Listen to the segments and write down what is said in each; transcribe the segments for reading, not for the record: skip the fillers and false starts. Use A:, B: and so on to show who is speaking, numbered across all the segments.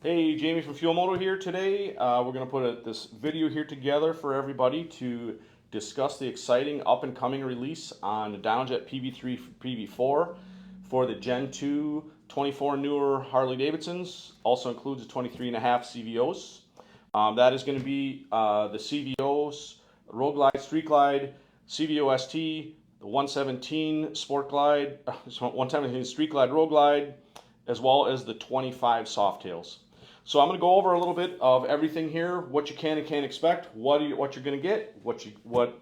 A: Hey, Jamie from Fuel Moto here today. We're going to put this video here together for everybody to discuss the exciting up-and-coming release on the Dynojet PV3 PV4 for the Gen 2 24 newer Harley-Davidsons. Also includes the 23.5 CVOs. That is going to be the CVOs, Road Glide, Street Glide, CVO ST, the 117 Sport Glide, 117 Street Glide, Road Glide, as well as the 25 Softails. So I'm going to go over a little bit of everything here, what you can and can't expect, what you're going to get, what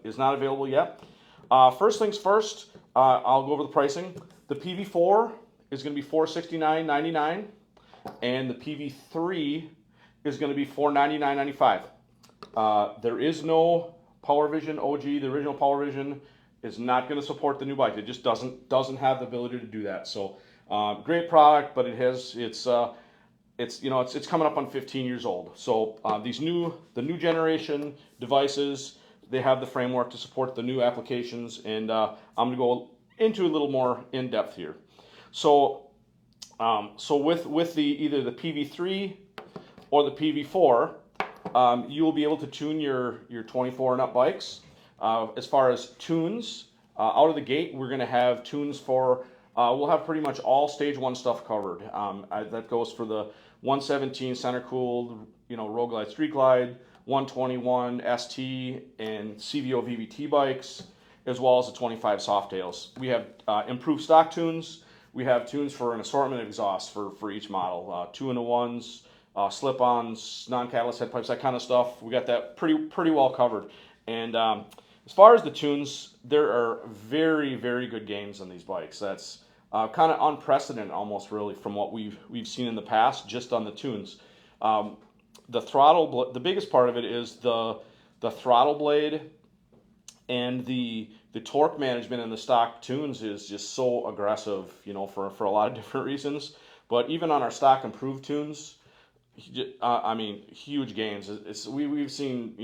A: is not available yet. First things first, I'll go over the pricing. The PV4 is going to be $469.99, and the PV3 is going to be $499.95. There is no Power Vision OG. The original Power Vision is not going to support the new bike. It just doesn't have the ability to do that. So great product, but it's coming up on 15 years old. So the new generation devices, they have the framework to support the new applications, and I'm going to go into a little more in depth here. So with either the PV3 or the PV4, you will be able to tune your 24 and up bikes. As far as tunes, out of the gate, we're going to have tunes for. We'll have pretty much all stage one stuff covered. That goes for the 117 center cooled, Road Glide, Street Glide, 121 ST and CVO VVT bikes, as well as the 25 Softails. We have improved stock tunes. We have tunes for an assortment of exhausts for each model, 2-in-1s, slip-ons, non-catalyst head pipes, that kind of stuff. We got that pretty well covered. And as far as the tunes, there are very, very good gains on these bikes. That's kind of unprecedented, almost really, from what we've seen in the past, just on the tunes. The throttle, the biggest part of it is the throttle blade, and the torque management in the stock tunes is just so aggressive, for a lot of different reasons. But even on our stock improved tunes, I mean, huge gains. We've seen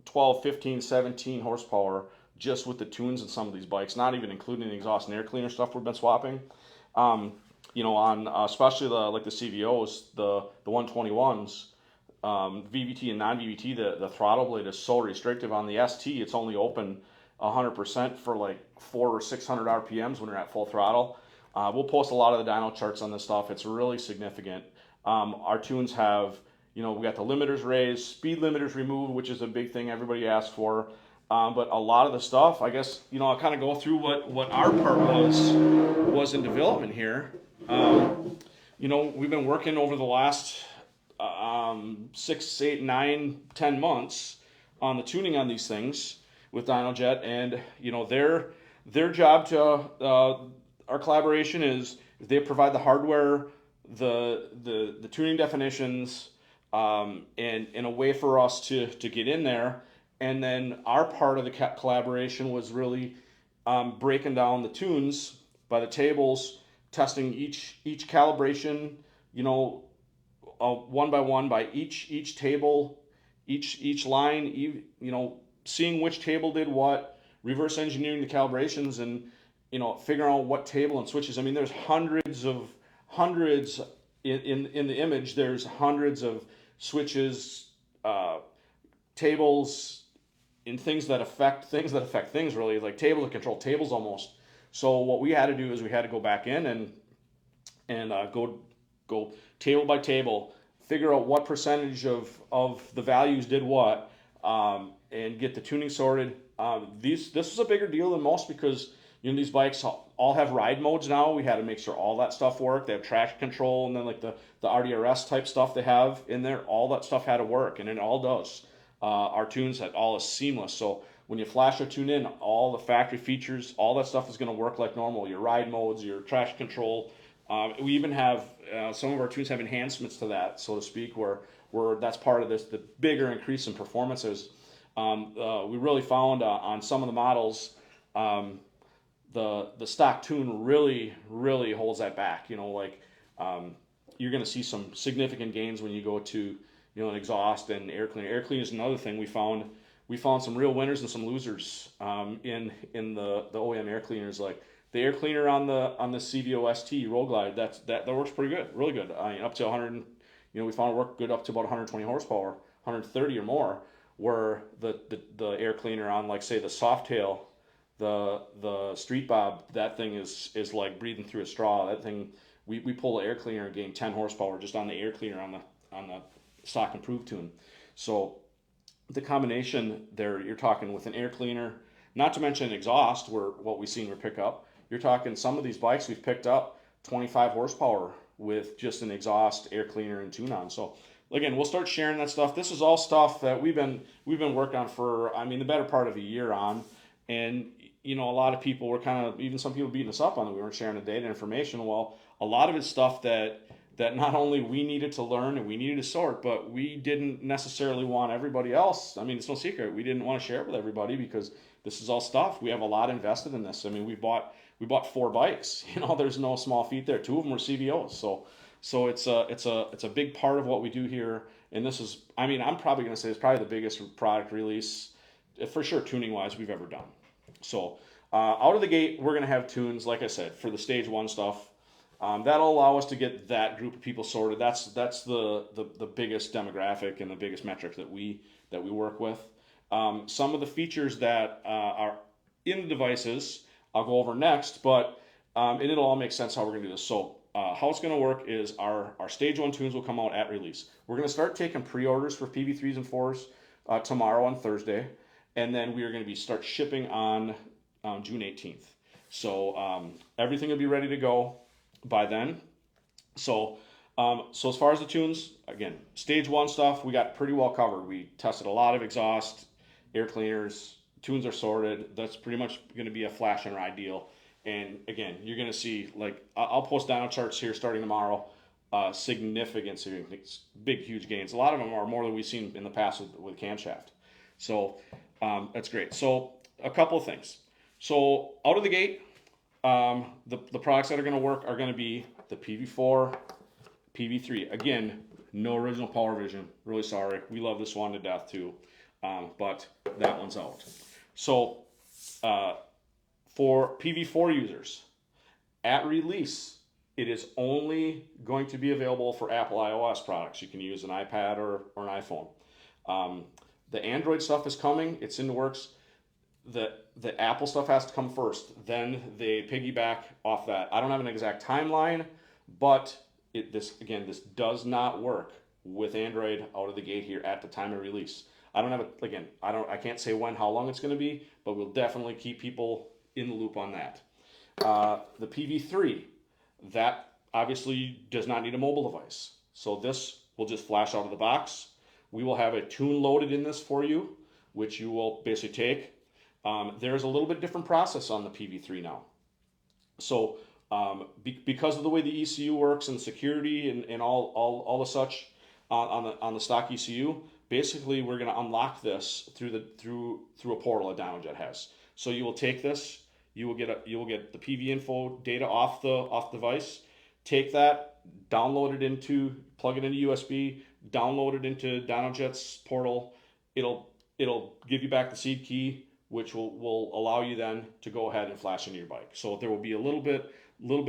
A: 12, 15, 17 horsepower just with the tunes in some of these bikes, not even including the exhaust and air cleaner stuff we've been swapping. On especially the CVOs, the 121s, VVT and non-VVT, the throttle blade is so restrictive. On the ST, it's only open 100% for like 400 or 600 RPMs when you're at full throttle. We'll post a lot of the dyno charts on this stuff. It's really significant. Our tunes have, we got the limiters raised, speed limiters removed, which is a big thing everybody asks for. But a lot of the stuff, I guess, I'll kind of go through what our part was in development here. We've been working over the last 6, 8, 9, 10 months on the tuning on these things with Dynojet, and their job to our collaboration is they provide the hardware, the tuning definitions, and a way for us to get in there. And then our part of the collaboration was really breaking down the tunes by the tables, testing each calibration, one by one by each table, each line, seeing which table did what, reverse engineering the calibrations, and figuring out what table and switches. I mean, there's hundreds in the image. There's hundreds of switches, tables, and things that affect things really, like tables that control tables almost. So what we had to do is we had to go back in and go table by table, figure out what percentage of the values did what, and get the tuning sorted. This was a bigger deal than most because these bikes all have ride modes now. We had to make sure all that stuff worked. They have traction control, and then like the RDRS type stuff they have in there, all that stuff had to work, and it all does. Our tunes, that all is seamless. So when you flash a tune in, all the factory features, all that stuff is going to work like normal. Your ride modes, your traction control. We even have some of our tunes have enhancements to that, so to speak, where that's part of this. The bigger increase in performances. We really found on some of the models, the stock tune really holds that back. You're going to see some significant gains when you go to an exhaust and air cleaner. Air cleaner is another thing we found. We found some real winners and some losers in the OEM air cleaners. Like the air cleaner on the CVO ST Road Glide, that works pretty good, really good. Up to 100, we found it worked good up to about 120 horsepower, 130 or more, where the air cleaner on, like, say, the Softail, the Street Bob, that thing is like breathing through a straw. That thing, we pull the air cleaner and gain 10 horsepower just on the air cleaner on the stock improved tune. So the combination there, you're talking with an air cleaner, not to mention exhaust, where what we've seen we pick up. You're talking some of these bikes we've picked up 25 horsepower with just an exhaust, air cleaner, and tune on. So again, we'll start sharing that stuff. This is all stuff that we've been working on for, I mean, the better part of a year on. And a lot of people were kind of, even some people beating us up on it. We weren't sharing the data information. Well, a lot of it's stuff that not only we needed to learn and we needed to sort, but we didn't necessarily want everybody else. I mean, it's no secret. We didn't want to share it with everybody because this is all stuff. We have a lot invested in this. I mean, we bought 4 bikes. There's no small feat there. 2 of them were CVOs. So it's a big part of what we do here. And this is, I mean, I'm probably going to say it's probably the biggest product release, for sure, tuning wise, we've ever done. So out of the gate, we're going to have tunes, like I said, for the stage 1 stuff. That'll allow us to get that group of people sorted. That's the biggest demographic and the biggest metric that we work with. Some of the features that are in the devices I'll go over next, but it'll all make sense how we're going to do this. So how it's going to work is our stage 1 tunes will come out at release. We're going to start taking pre-orders for PV3s and 4s tomorrow on Thursday, and then we are going to start shipping on June 18th. So everything will be ready to go by then. So as far as the tunes, again, stage 1 stuff we got pretty well covered. We tested a lot of exhaust, air cleaners, tunes are sorted. That's pretty much going to be a flash and ride deal. And again, you're going to see, like, I'll post dyno charts here starting tomorrow. Significant, big, huge gains. A lot of them are more than we've seen in the past with camshaft. So that's great. So a couple of things. So out of the gate, the products that are going to work are going to be the PV4, PV3. Again, no original power vision. Really sorry. We love this one to death too, but that one's out. So for PV4 users, at release, it is only going to be available for Apple iOS products. You can use an iPad or an iPhone. The Android stuff is coming. It's in the works. The Apple stuff has to come first. Then they piggyback off that. I don't have an exact timeline, but this does not work with Android out of the gate here at the time of release. I can't say how long it's going to be, but we'll definitely keep people in the loop on that. The PV3, that obviously does not need a mobile device. So this will just flash out of the box. We will have a tune loaded in this for you, which you will basically take. There's a little bit different process on the PV3 now. So because of the way the ECU works and security and all the such on the stock ECU, basically we're going to unlock this through a portal that Dynojet has. So you will take this, you will get the PV info data off the device, take that, download it plug it into USB, download it into Dynojet's portal. It'll give you back the seed key, which will allow you then to go ahead and flash into your bike. So there will be a little bit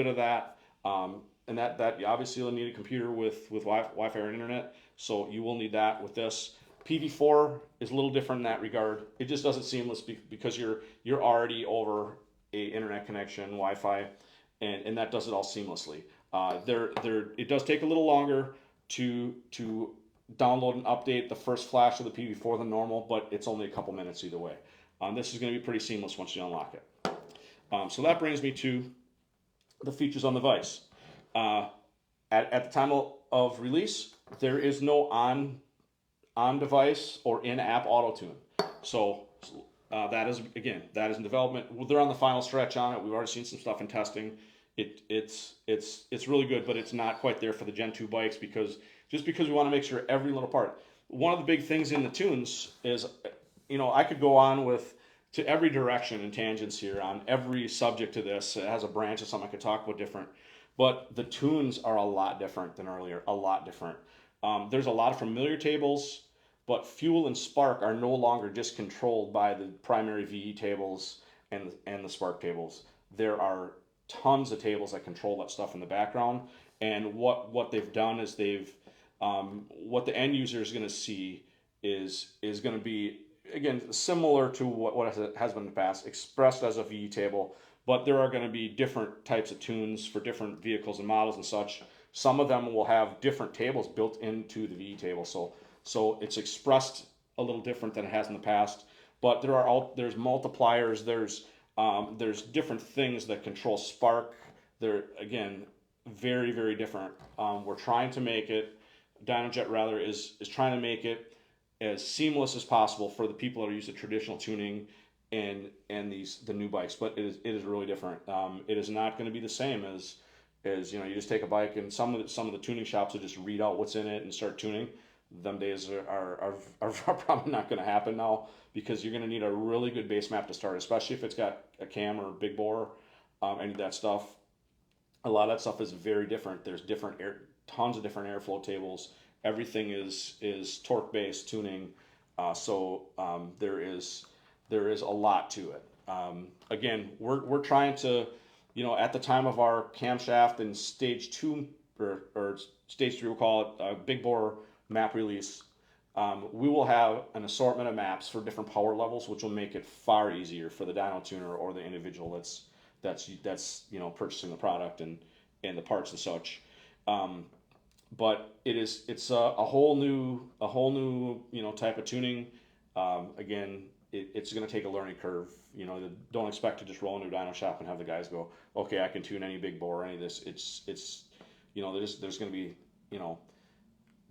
A: of that, and that obviously you'll need a computer with Wi-Fi or internet. So you will need that with this. PV4 is a little different in that regard. It just doesn't seamless because you're already over a internet connection, Wi-Fi, and that does it all seamlessly. It does take a little longer to download and update the first flash of the PV4 than normal, but it's only a couple minutes either way. This is going to be pretty seamless once you unlock it. So that brings me to the features on the device. At the time of release, there is no on-device or in-app auto-tune. So that is in development. They're on the final stretch on it. We've already seen some stuff in testing. It's really good, but it's not quite there for the Gen 2 bikes because we want to make sure every little part. One of the big things in the tunes is, I could go on to every direction and tangents here on every subject to this. It has a branch of something I could talk about different, but the tunes are a lot different than earlier, a lot different. There's a lot of familiar tables, but Fuel and Spark are no longer just controlled by the primary VE tables and the Spark tables. There are tons of tables that control that stuff in the background, and what they've done is they've what the end user is going to see is going to be, again, similar to what has been in the past, expressed as a VE table, but there are going to be different types of tunes for different vehicles and models and such. Some of them will have different tables built into the VE table, so it's expressed a little different than it has in the past. But there's multipliers, there's different things that control spark. They're, again, very, very different. We're trying to make it, Dynojet rather, is trying to make it as seamless as possible for the people that are used to traditional tuning and the new bikes. But it is really different. It is not going to be the same as you just take a bike and some of the tuning shops will just read out what's in it and start tuning. Them days are probably not going to happen now, because you're going to need a really good base map to start, especially if it's got a cam or a big bore, any of that stuff. A lot of that stuff is very different. There's tons of different airflow tables. Everything is torque based tuning, so there is a lot to it. Again, we're trying to, at the time of our camshaft and stage 2 or stage 3, we'll call it big bore map release, we will have an assortment of maps for different power levels, which will make it far easier for the dyno tuner or the individual that's purchasing the product and the parts and such. But it's a whole new type of tuning. Again, it's going to take a learning curve. Don't expect to just roll into a dyno shop and have the guys go, okay, I can tune any big bore or any of this. It's there's going to be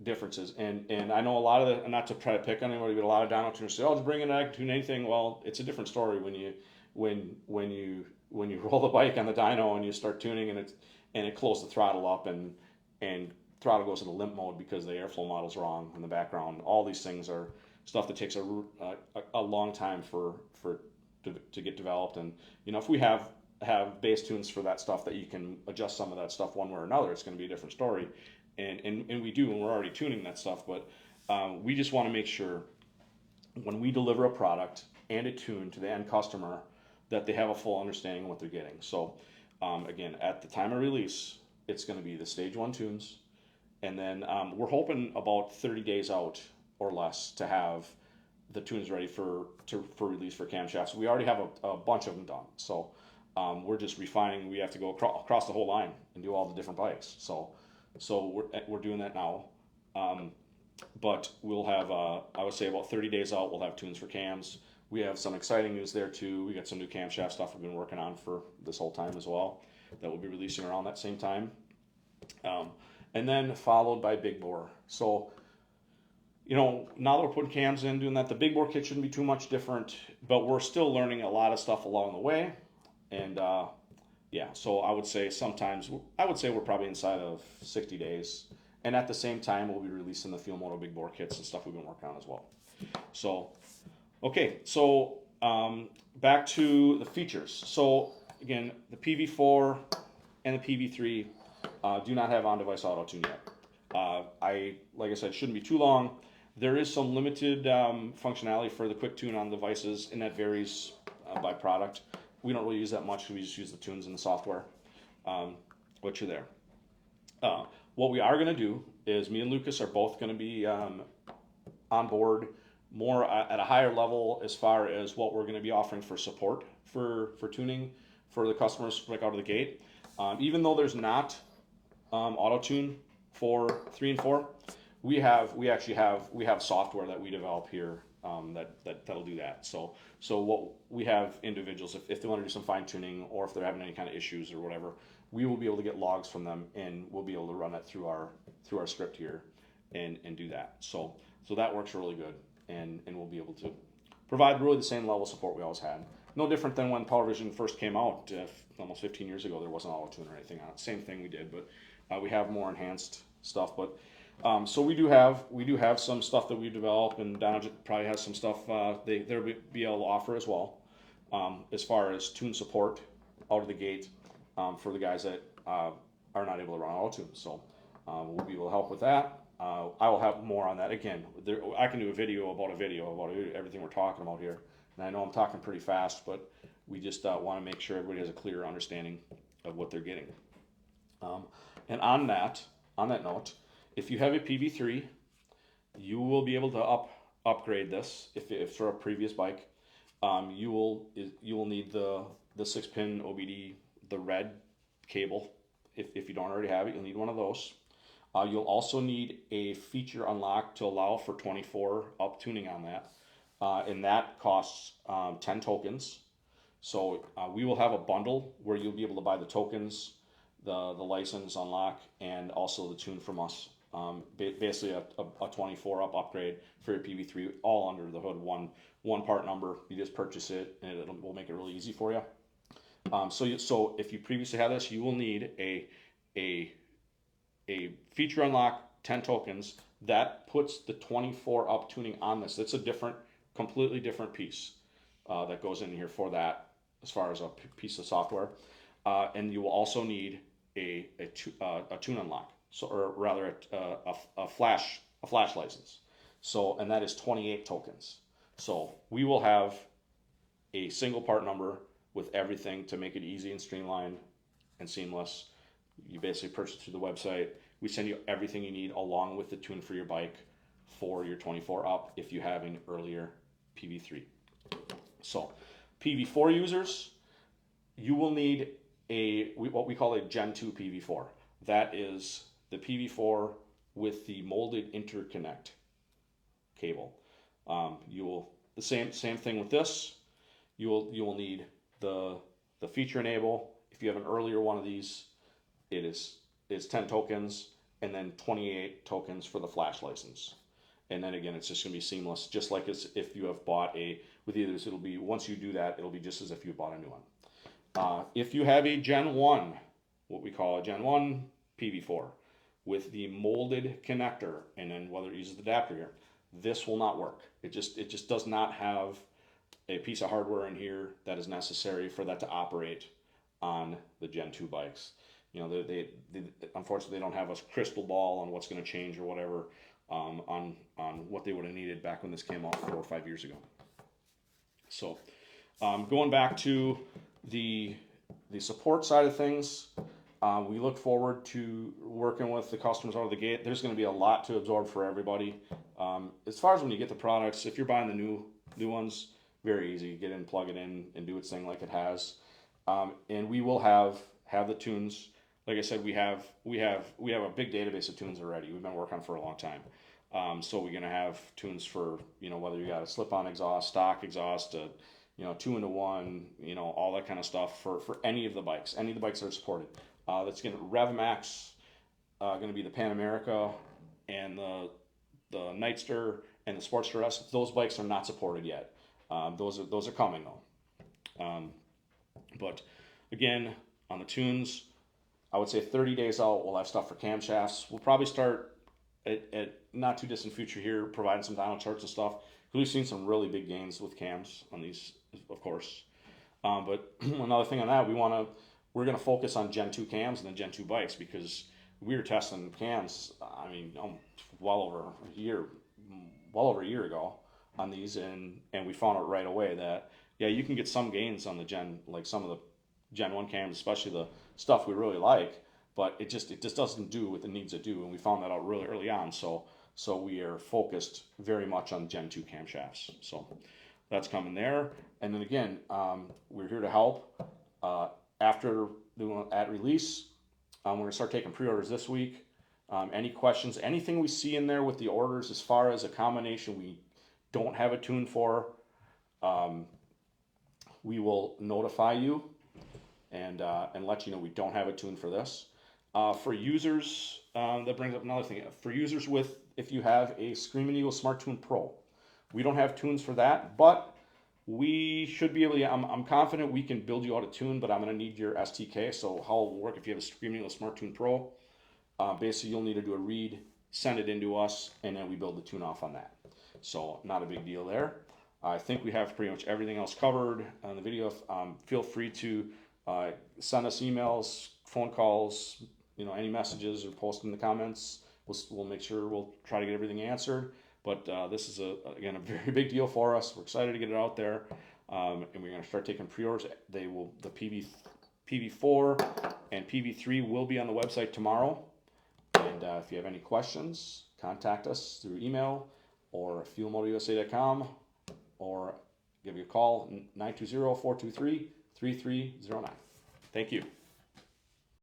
A: differences, and I know a lot of not to try to pick on anybody, but a lot of dyno tuners say, oh, just bring in, I can tune anything. Well, it's a different story when you roll the bike on the dyno and you start tuning and it closes the throttle up and throttle goes into limp mode because the airflow model's wrong in the background. All these things are stuff that takes a long time to get developed. And if we have base tunes for that stuff that you can adjust some of that stuff one way or another, it's going to be a different story. And we do, and we're already tuning that stuff. But we just want to make sure when we deliver a product and a tune to the end customer that they have a full understanding of what they're getting. So again, at the time of release, it's going to be the stage 1 tunes. And then we're hoping about 30 days out or less to have the tunes ready for release for camshafts. We already have a bunch of them done. So we're just refining. We have to go across the whole line and do all the different bikes. So we're doing that now. But we'll have, I would say about 30 days out, we'll have tunes for cams. We have some exciting news there too. We got some new camshaft stuff we've been working on for this whole time as well that we'll be releasing around that same time. And then followed by big bore. So, now that we're putting cams in, doing that, the big bore kit shouldn't be too much different, but we're still learning a lot of stuff along the way. And so I would say we're probably inside of 60 days. And at the same time, we'll be releasing the Fuel Moto big bore kits and stuff we've been working on as well. So, okay, so back to the features. So again, the PV4 and the PV3 do not have on-device auto-tune yet. Like I said, shouldn't be too long. There is some limited functionality for the quick tune on devices, and that varies by product. We don't really use that much. We just use the tunes in the software, which are there. What we are going to do is me and Lucas are both going to be on board more at a higher level as far as what we're going to be offering for support for tuning for the customers like out of the gate. Even though there's not auto tune for 3 and 4, we have software that we develop here that'll do that. So what we have individuals, if they want to do some fine tuning or if they're having any kind of issues or whatever, we will be able to get logs from them and we'll be able to run that through our script here and do that. So that works really good, and we'll be able to provide really the same level of support we always had. No different than when PowerVision first came out almost 15 years ago. There wasn't auto tune or anything on it. Same thing we did, but we have more enhanced stuff. But so we do have some stuff that we've developed, and Dynojet probably has some stuff they'll be able to offer as well, as far as tune support out of the gate for the guys that are not able to run auto tune. So we'll be able to help with that. I will have more on that. Again, I can do a video about everything we're talking about here. And I know I'm talking pretty fast, but we just want to make sure everybody has a clear understanding of what they're getting. And on that note, if you have a PV3, you will be able to upgrade this if for a previous bike. You will need the 6-pin OBD, the red cable. If you don't already have it, you'll need one of those. You'll also need a feature unlock to allow for 24 up tuning on that, and that costs 10 tokens. So we will have a bundle where you'll be able to buy the tokens, the license unlock, and also the tune from us. Basically a 24 up upgrade for your PV3, all under the hood, one part number. You just purchase it, and it will make it really easy for you. So if you previously had this, you will need a feature unlock, 10 tokens. That puts the 24 up tuning on this. It's a completely different piece that goes in here for that, as far as a piece of software. And you will also need a tune unlock, or rather a flash license. So, and that is 28 tokens. So we will have a single part number with everything to make it easy and streamlined and seamless. You basically purchase through the website. We send you everything you need along with the tune for your bike for your 24 up if you have an earlier PV3. So PV4 users, you will need what we call a Gen 2 PV4. That is the PV4 with the molded interconnect cable. The same thing with this. You will need the feature enable. If you have an earlier one of these, it is 10 tokens and then 28 tokens for the flash license. And then again, it's just going to be seamless, just like if you have bought with either. It'll be, once you do that, it'll be just as if you bought a new one. If you have a Gen 1, what we call a Gen 1 PV4 with the molded connector, and then whether it uses the adapter here, this will not work. It just does not have a piece of hardware in here that is necessary for that to operate on the Gen 2 bikes. You know, they unfortunately they don't have a crystal ball on what's going to change or whatever on what they would have needed back when this came out 4 or 5 years ago. So going back to the support side of things, we look forward to working with the customers out of the gate. There's going to be a lot to absorb for everybody. As far as when you get the products, if you're buying the new ones, very easy. Get in, plug it in, and do its thing like it has. And we will have the tunes. Like I said, we have a big database of tunes already. We've been working on for a long time. So we're gonna have tunes for, you know, whether you got a slip-on exhaust, stock exhaust, 2-in-1, all that kind of stuff for any of the bikes that are supported. That's gonna RevMax, gonna be the Pan America and the Nightster and the Sportster S. Those bikes are not supported yet. Those are coming though. But again, on the tunes, I would say 30 days out, we'll have stuff for camshafts. We'll probably start at not too distant future here, providing some dyno charts and stuff. We've seen some really big gains with cams on these, of course. But another thing on that, we're gonna focus on Gen 2 cams and the Gen 2 bikes, because we were testing cams, well over a year ago on these, and we found out right away that, yeah, you can get some gains on some of the Gen 1 cams, especially the stuff we really like, but it just doesn't do what it needs to do, and we found that out really early on. So we are focused very much on Gen 2 camshafts. So that's coming there. And then again, we're here to help. After at release, we're gonna start taking pre-orders this week. Any questions, anything we see in there with the orders as far as a combination we don't have a tune for, we will notify you and let you know we don't have a tune for this. For users, that brings up another thing. For users if you have a Screaming Eagle Smart Tune Pro, we don't have tunes for that, but we should be able to. I'm confident we can build you out a tune, but I'm going to need your STK. So how it will work if you have a Screaming Eagle Smart Tune Pro, basically you'll need to do a read, send it into us, and then we build the tune off on that. So not a big deal there. I think we have pretty much everything else covered on the video. Feel free to send us emails, phone calls, any messages, or post in the comments. We'll make sure we'll try to get everything answered. But this is again a very big deal for us. We're excited to get it out there, and we're going to start taking pre-orders. The PV4 and PV3 will be on the website tomorrow, And if you have any questions, contact us through email or fuelmotousa.com, or give you a call, 920-423-3309. Thank you.